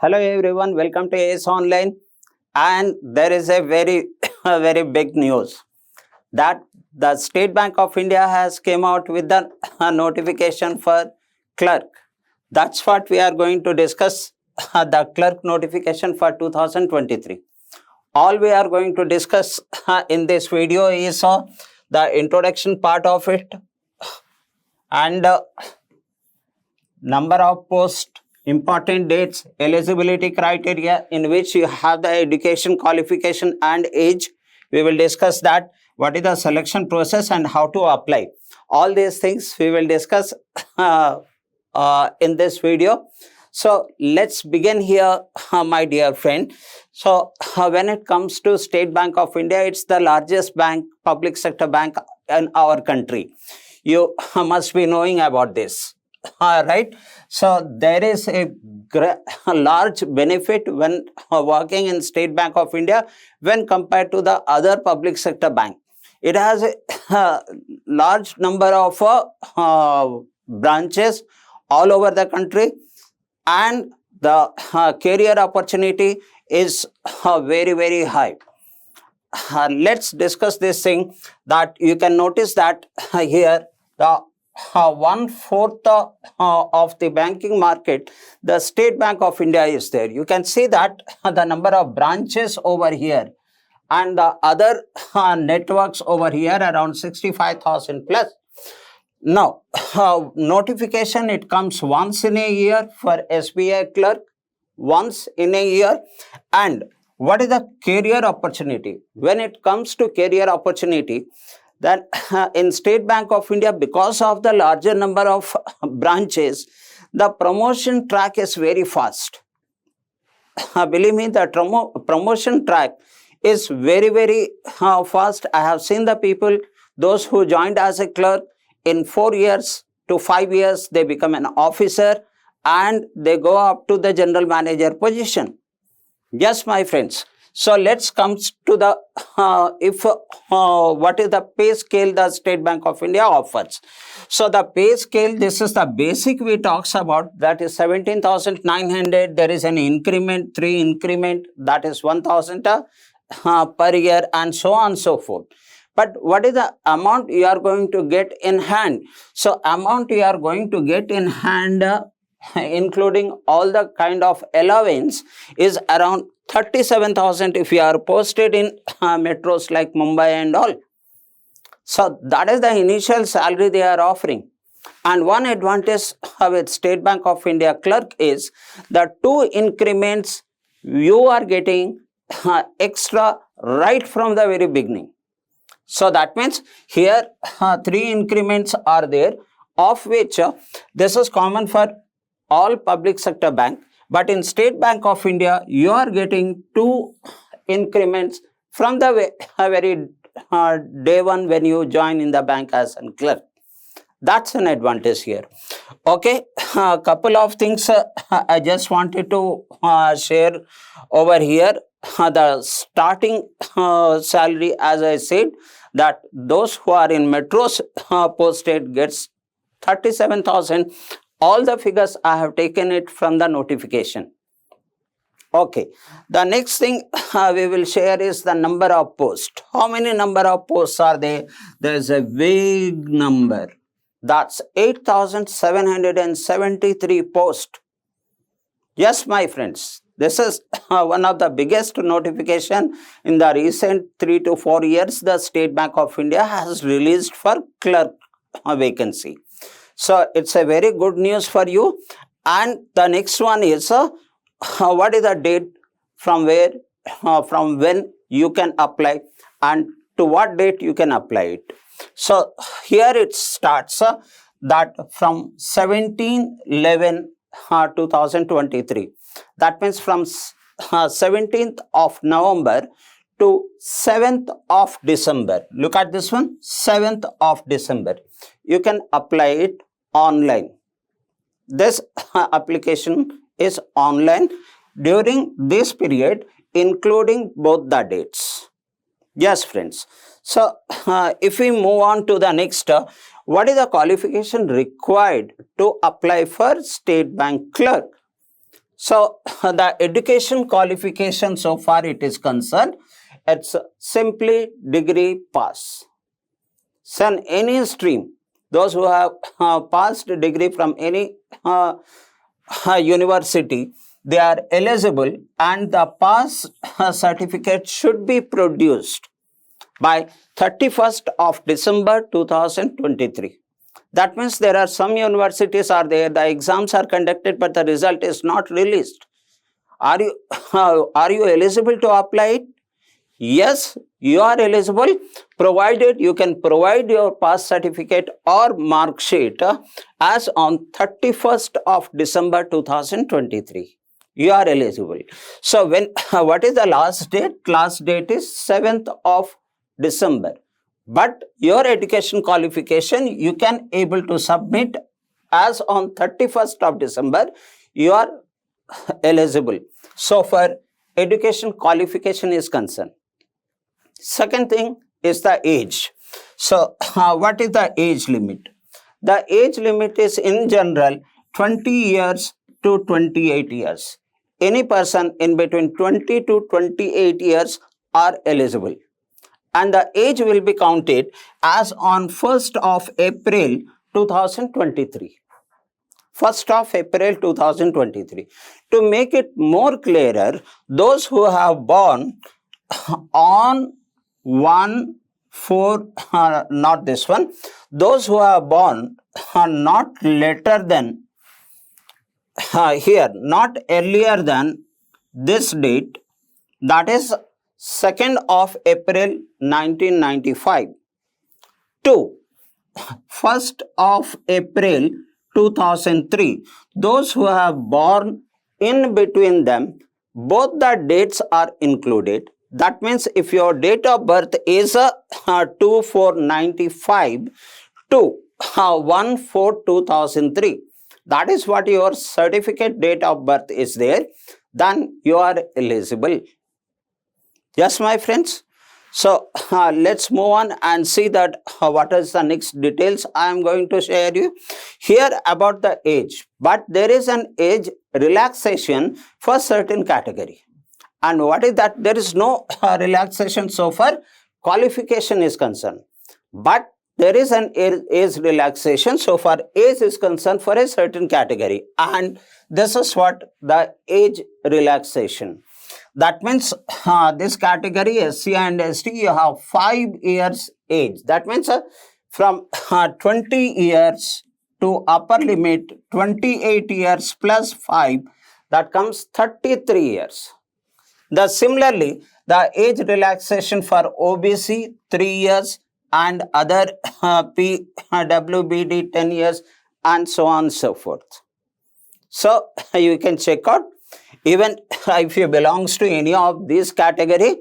Hello everyone, welcome to AS Online. And there is a very, very big news that the State Bank of India has came out with the notification for clerk. That's what we are going to discuss, the clerk notification for 2023. All we are going to discuss in this video is the introduction part of it and number of posts, important dates, eligibility criteria in which you have the education qualification and age. We will discuss that. What is the selection process and how to apply. All these things we will discuss in this video. So let's begin here, my dear friend. So when it comes to State Bank of India, it's the largest bank, public sector bank in our country. You must be knowing about this. Right. So there is a large benefit when working in State Bank of India when compared to the other public sector bank. It has a large number of branches all over the country, and the career opportunity is very, very high. Let's discuss this thing. That you can notice that here the 1/4 of the banking market, the State Bank of India is there. You can see that the number of branches over here and the other networks over here around 65,000 plus. Now, notification, it comes once in a year for SBI Clerk, once in a year. And what is the career opportunity? When it comes to career opportunity, that in State Bank of India, because of the larger number of branches, the promotion track is very fast. Believe me, the promotion track is very, very fast. I have seen the people, those who joined as a clerk, in 4 years to 5 years, they become an officer and they go up to the general manager position. Yes, my friends. So let's come to the what is the pay scale the State Bank of India offers. So the pay scale, this is the basic we talks about, that is 17,900. There is an increment, 3 increment, that is 1,000 per year, and so on and so forth. But what is the amount you are going to get in hand? So amount you are going to get in hand, including all the kind of allowance, is around 37,000 if you are posted in metros like Mumbai and all. So that is the initial salary they are offering. And one advantage with State Bank of India clerk is the 2 increments you are getting extra right from the very beginning. So that means here 3 increments are there, of which this is common for all public sector bank. But in State Bank of India, you are getting 2 increments from the very day one when you join in the bank as a clerk. That's an advantage here. Okay, a couple of things I just wanted to share over here. The starting salary, as I said, that those who are in metros posted gets 37,000. All the figures I have taken it from the notification. Okay, the next thing we will share is the number of posts. How many number of posts are there? There is a vague number. That's 8,773 posts. Yes, my friends, this is one of the biggest notification in the recent 3 to 4 years the State Bank of India has released for clerk vacancy. So it's a very good news for you. And the next one is what is the date from where, from when you can apply and to what date you can apply it. So here it starts that from 17/11/2023. That means from 17th of November to 7th of December. Look at this one, 7th of December. You can apply it online. This application is online during this period, including both the dates. Yes, friends. So, if we move on to the next, what is the qualification required to apply for State Bank clerk? So the education qualification so far it is concerned, it's simply degree pass. So in any stream, those who have passed degree from any university, they are eligible, and the pass certificate should be produced by 31st of December 2023. That means there are some universities are there, the exams are conducted, but the result is not released. Are you, are you eligible to apply it? Yes, you are eligible, provided you can provide your pass certificate or mark sheet as on 31st of December 2023. You are eligible. So when what is the last date? Last date is 7th of December. But your education qualification you can able to submit as on 31st of December. You are eligible. So for education qualification is concerned. Second thing is the age. So what is the age limit? The age limit is in general 20 years to 28 years. Any person in between 20 to 28 years are eligible. And the age will be counted as on 1st of April 2023. 1st of April 2023. To make it more clearer, those who have born on 1/4, not this one, those who are born not later than, here, not earlier than this date, that is 2nd of April 1995 to 1st of April 2003. Those who have born in between them, both the dates are included. That means if your date of birth is 2/4/95 to 1/4/2003, that is what your certificate date of birth is there, then you are eligible. Yes, my friends. So let's move on and see that what is the next details I am going to share you here about the age. But there is an age relaxation for certain category. And what is that? There is no relaxation so far qualification is concerned. But there is an age relaxation so far age is concerned for a certain category. And this is what the age relaxation. That means this category SC and ST, you have 5 years age. That means from 20 years to upper limit 28 years plus 5, that comes 33 years. Similarly, the age relaxation for OBC 3 years and other PWBD 10 years and so on and so forth. So you can check out. Even if you belongs to any of these category,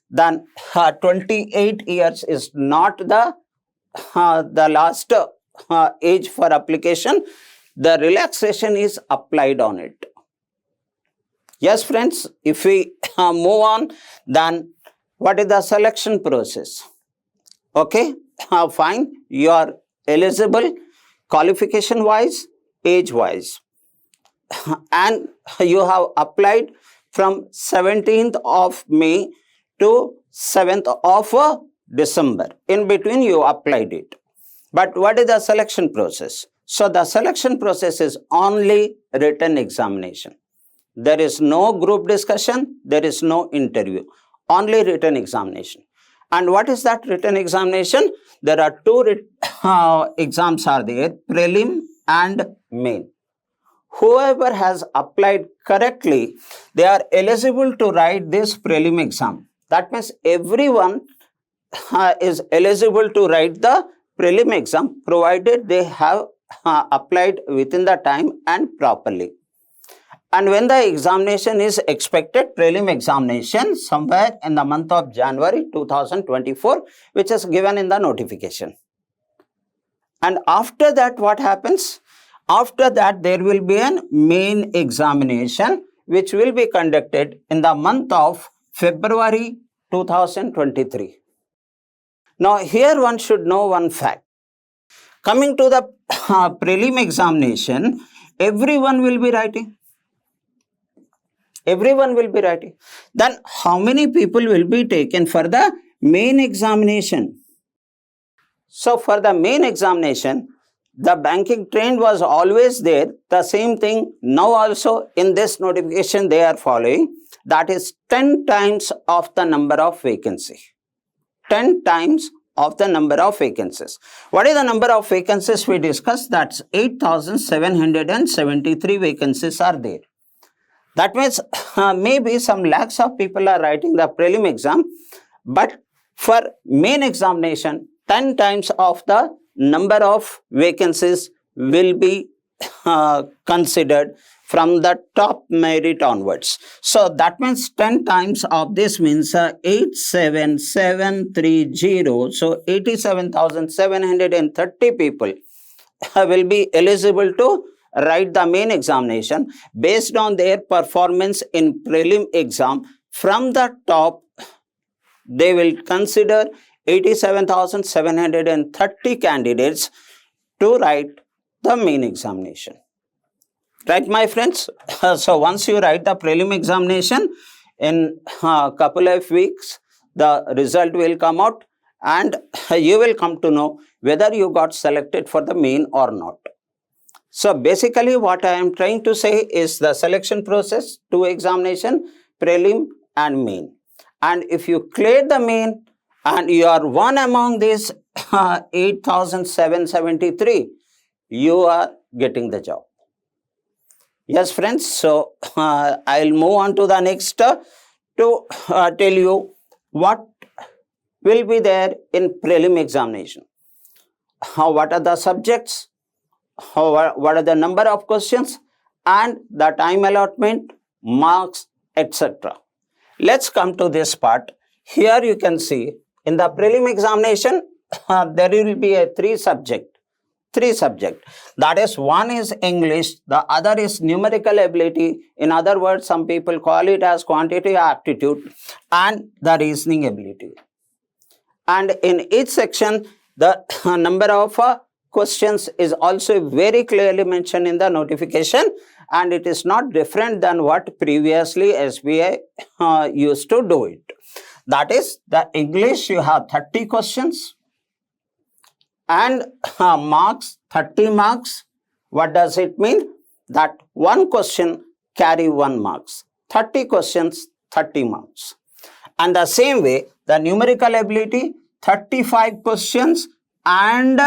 then 28 years is not the last age for application. The relaxation is applied on it. Yes, friends, if we move on, then what is the selection process? Okay, fine, you are eligible qualification wise, age wise. And you have applied from 17th of May to 7th of December. In between you applied it. But what is the selection process? So the selection process is only written examination. There is no group discussion, there is no interview, only written examination. And what is that written examination? There are two exams are there, prelim and main. Whoever has applied correctly, they are eligible to write this prelim exam. That means everyone is eligible to write the prelim exam provided they have applied within the time and properly. And when the examination is expected, prelim examination, somewhere in the month of January 2024, which is given in the notification. And after that, what happens? After that, there will be a main examination which will be conducted in the month of February 2023. Now, here one should know one fact. Coming to the prelim examination, everyone will be writing. Everyone will be writing. Then how many people will be taken for the main examination? So for the main examination, the banking trend was always there. The same thing now also in this notification they are following. That is 10 times of the number of vacancy. 10 times of the number of vacancies. What is the number of vacancies we discussed? That's 8,773 vacancies are there. That means maybe some lakhs of people are writing the prelim exam, but for main examination, 10 times of the number of vacancies will be considered from the top merit onwards. So that means 10 times of this means 87730. So 87,730 people will be eligible to write the main examination based on their performance in prelim exam. From the top, they will consider 87,730 candidates to write the main examination. Right, my friends? So once you write the prelim examination, in a couple of weeks, the result will come out and you will come to know whether you got selected for the main or not. So basically what I am trying to say is the selection process, 2 examination, prelim and main. And if you clear the main and you are one among these 8,773, you are getting the job. Yes, friends. So I'll move on to the next to tell you what will be there in prelim examination. What are the subjects? What are the number of questions and the time allotment, marks, etc. Let's come to this part. Here you can see in the prelim examination, there will be a 3 subject. That is, one is English, the other is numerical ability. In other words, some people call it as quantitative aptitude, and the reasoning ability. And in each section, the number of questions is also very clearly mentioned in the notification, and it is not different than what previously SBI used to do it. That is, the English you have 30 questions and marks 30 marks. What does it mean? That one question carry 1 marks. 30 questions, 30 marks. And the same way, the numerical ability, 35 questions and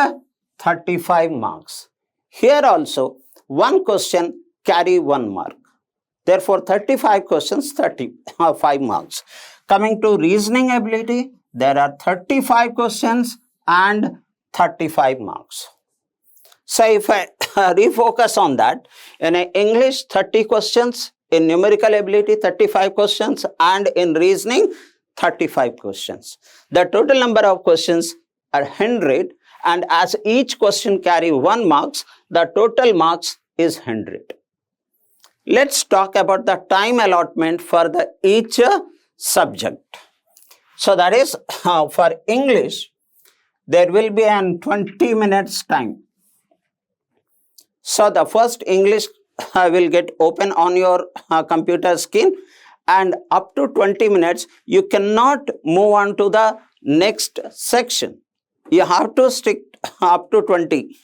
35 marks. Here also, one question carry 1 mark. Therefore, 35 questions, 35 marks. Coming to reasoning ability, there are 35 questions and 35 marks. So if I refocus on that, in English 30 questions, in numerical ability 35 questions, and in reasoning 35 questions. The total number of questions are 100, and as each question carry 1 marks, the total marks is 100. Let's talk about the time allotment for each subject. So that is, for English, there will be an 20 minutes time. So the first English will get open on your computer screen, and up to 20 minutes, you cannot move on to the next section. You have to stick up to 20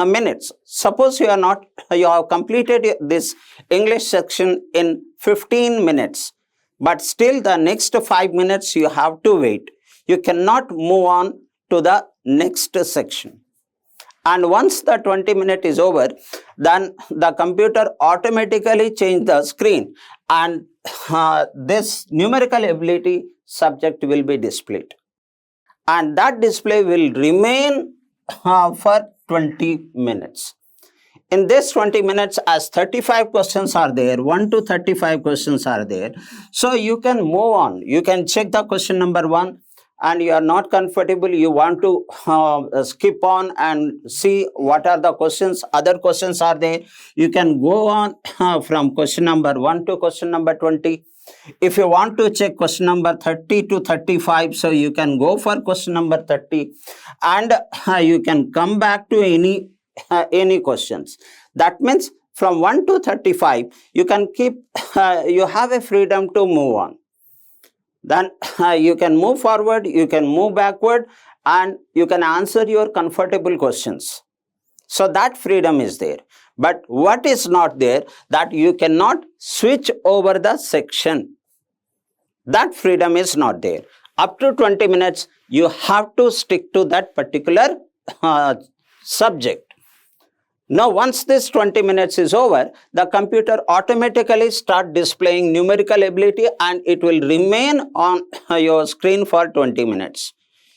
minutes. Suppose you have completed this English section in 15 minutes, but still the next 5 minutes you have to wait. You cannot move on to the next section. And once the 20 minute is over, then the computer automatically change the screen, and this numerical ability subject will be displayed. And that display will remain for 20 minutes. In this 20 minutes, as 35 questions are there, 1 to 35 questions are there. So you can move on. You can check the question number 1, and you are not comfortable, you want to skip on and see what are the questions, other questions are there. You can go on from question number 1 to question number 20. If you want to check question number 30 to 35, so you can go for question number 30, and you can come back to any questions. That means from 1 to 35, you can keep, you have a freedom to move on. Then you can move forward, you can move backward, and you can answer your comfortable questions. So that freedom is there. But what is not there, that you cannot switch over the section. That freedom is not there. Up to 20 minutes, you have to stick to that particular subject. Now, once this 20 minutes is over, the computer automatically start displaying numerical ability and it will remain on your screen for 20 minutes.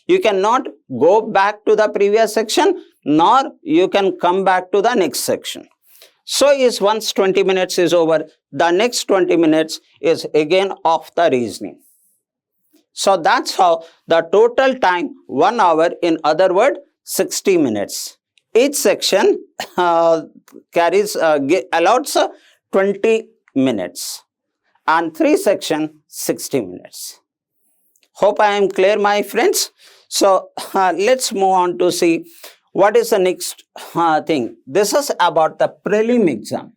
You cannot go back to the previous section, nor you can come back to the next section. So is once 20 minutes is over, the next 20 minutes is again of the reasoning. So that's how the total time, 1 hour, in other words, 60 minutes. Each section allows 20 minutes and 3 sections 60 minutes. Hope I am clear, my friends. So let's move on to see what is the next thing. This is about the prelim exam.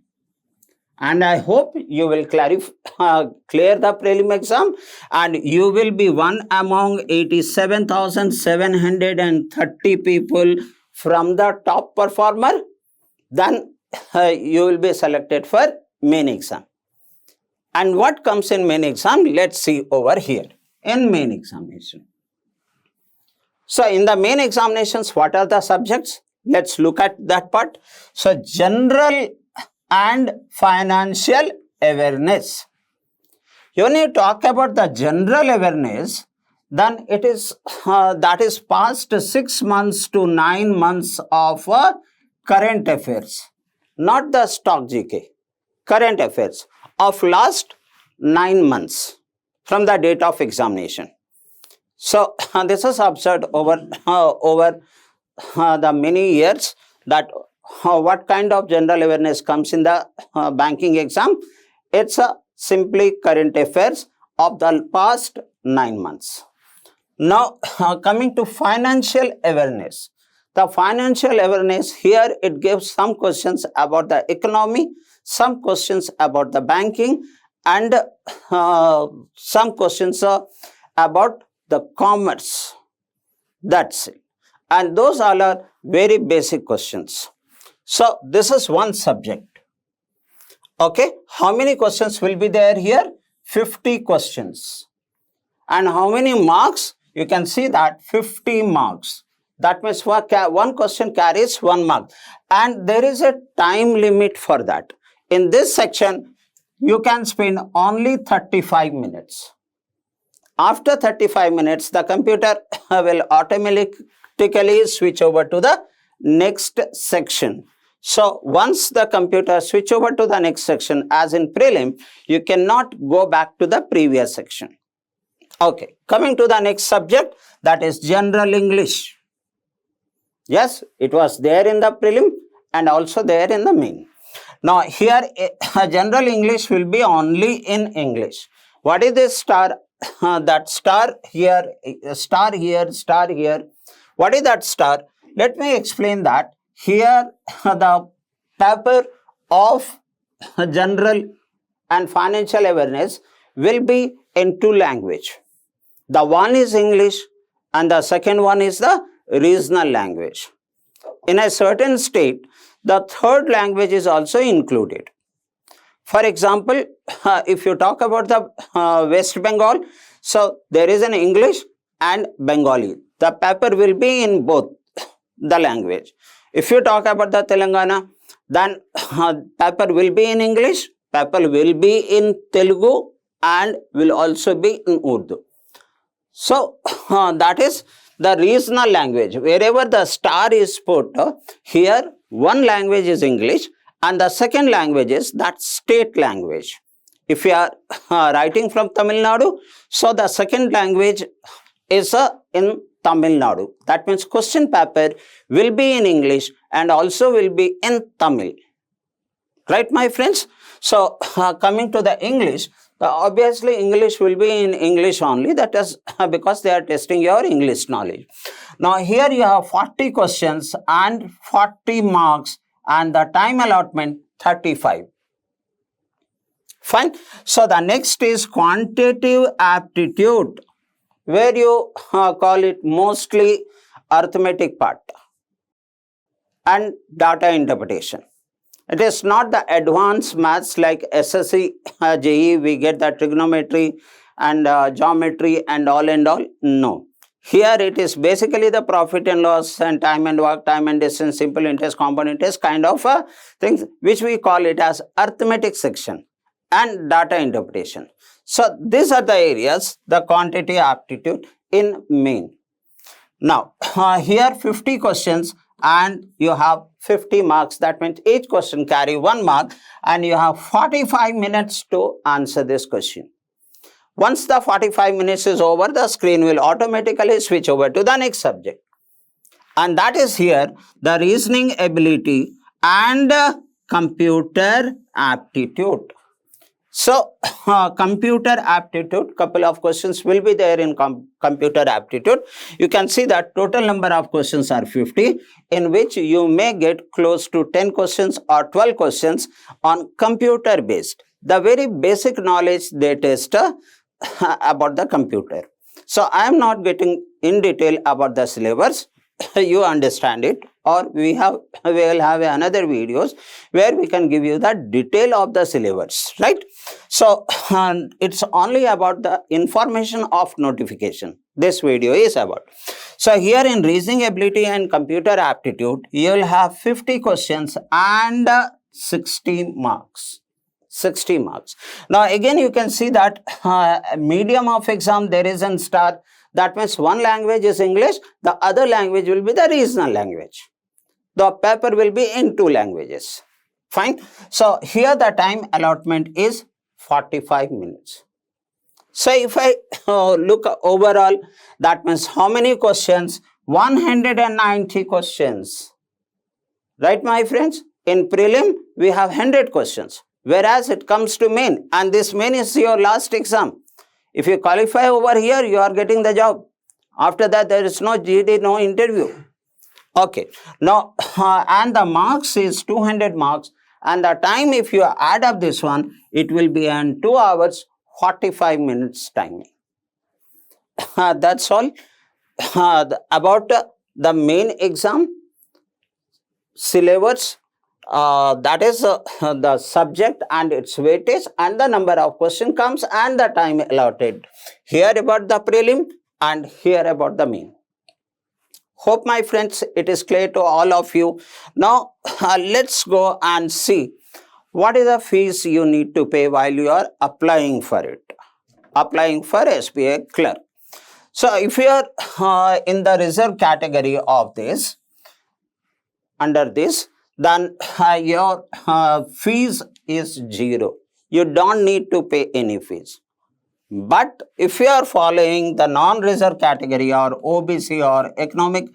And I hope you will clear the prelim exam and you will be one among 87,730 people from the top performer. Then you will be selected for main exam. And what comes in main exam? Let's see over here in main examination. So in the main examinations, what are the subjects? Let's look at that part. So general and financial awareness. When you talk about the general awareness, then it is that is past 6 months to 9 months of current affairs, not the stock GK, current affairs of last 9 months from the date of examination. So this is observed over the many years, that what kind of general awareness comes in the banking exam. It's simply current affairs of the past 9 months. Now coming to financial awareness. The financial awareness here, it gives some questions about the economy, some questions about the banking, and some questions about the commerce. That's it. And those all are very basic questions. So this is one subject. Okay, how many questions will be there here? 50 questions. And how many marks? You can see that 50 marks. That means one question carries 1 mark. And there is a time limit for that. In this section, you can spend only 35 minutes. After 35 minutes, the computer will automatically switch over to the next section. So once the computer switch over to the next section, as in prelim, you cannot go back to the previous section. Okay, coming to the next subject, that is general English. Yes, it was there in the prelim and also there in the main. Now here, general English will be only in English. What is this star? That star here, star here, star here. What is that star? Let me explain that. Here, the paper of general and financial awareness will be in 2 languages. The one is English and the second one is the regional language. In a certain state, the third language is also included. For example, if you talk about the West Bengal, so there is an English and Bengali. The paper will be in both the language. If you talk about the Telangana, then paper will be in English, paper will be in Telugu, and will also be in Urdu. So that is the regional language. Wherever the star is put, here one language is English and the second language is that state language. If you are writing from Tamil Nadu, so the second language is in Tamil Nadu. That means question paper will be in English and also will be in Tamil. Right, my friends? So coming to the English, obviously English will be in English only. That is because they are testing your English knowledge. Now here you have 40 questions and 40 marks, and the time allotment 35. Fine. So the next is quantitative aptitude, where you call it mostly arithmetic part and data interpretation. It is not the advanced maths like SSC, JE, we get the trigonometry and geometry and all. No. Here it is basically the profit and loss and time and work, time and distance, simple interest, compound interest kind of things, which we call it as arithmetic section and data interpretation. So these are the areas, the quantitative aptitude in main. Now, here 50 questions and you have 50 marks. That means each question carry 1 mark and you have 45 minutes to answer this question. Once the 45 minutes is over, the screen will automatically switch over to the next subject. And that is here, the reasoning ability and computer aptitude. So, computer aptitude, couple of questions will be there in computer aptitude. You can see that total number of questions are 50, in which you may get close to 10 questions or 12 questions on computer based. The very basic knowledge they test about the computer. So, I am not getting in detail about the syllabus. You understand it, or we will have another videos where we can give you the detail of the syllabus, right? So it's only about the information of notification this video is about. So here in reasoning ability and computer aptitude, you will have 50 questions and 60 marks. 60 marks. Now again you can see that medium of exam there is an star. That means one language is English, the other language will be the regional language. The paper will be in 2 languages. Fine. So here the time allotment is 45 minutes. So if I look overall, that means how many questions? 190 questions. Right, my friends? In prelim, we have 100 questions. Whereas it comes to main, and this main is your last exam. If you qualify over here, you are getting the job. After that, there is no GD, no interview. Okay. Now, and the marks is 200 marks. And the time, if you add up this one, it will be in 2 hours, 45 minutes timing. That's all. About the main exam syllabus. That is the subject and its weightage and the number of question comes and the time allotted. Here about the prelim and here about the main. Hope my friends it is clear to all of you. Now let's go and see what is the fees you need to pay while you are applying for it. Applying for SBI Clerk. So if you are in the reserve category of this, under this, then your fees is 0. You don't need to pay any fees. But if you are following the non-reserve category or OBC or economic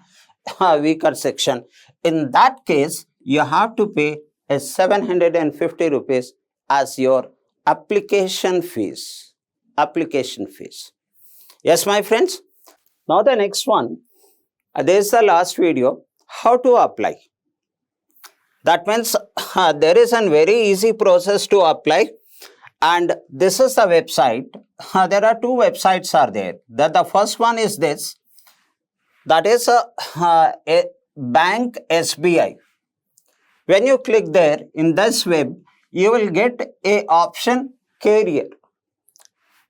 weaker section, in that case, you have to pay a 750 rupees as your application fees. Application fees. Yes, my friends. Now the next one, this is the last video, how to apply. That means there is a very easy process to apply, and this is the website. There are 2 websites are there. The first one is this, that is a bank SBI. When you click there in this web, you will get a option career,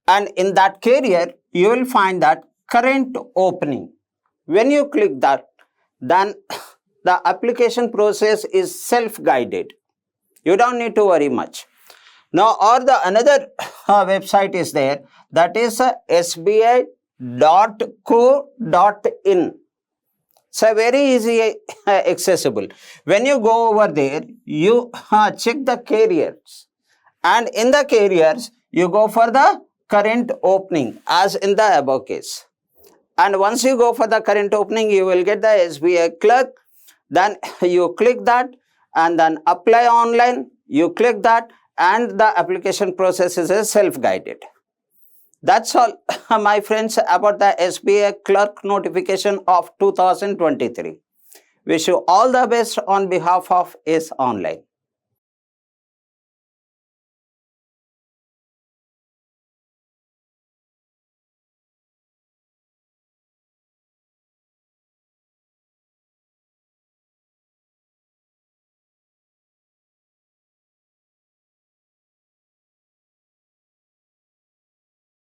and in that career you will find that current opening. When you click that, then the application process is self-guided. You don't need to worry much. Now, or the another website is there, that is sbi.co.in. So, very easy accessible. When you go over there, you check the careers. And in the careers, you go for the current opening as in the above case. And once you go for the current opening, you will get the SBI Clerk. Then you click that and then apply online. You click that and the application process is self-guided. That's all, my friends, about the SBI Clerk notification of 2023. Wish you all the best on behalf of Is Online.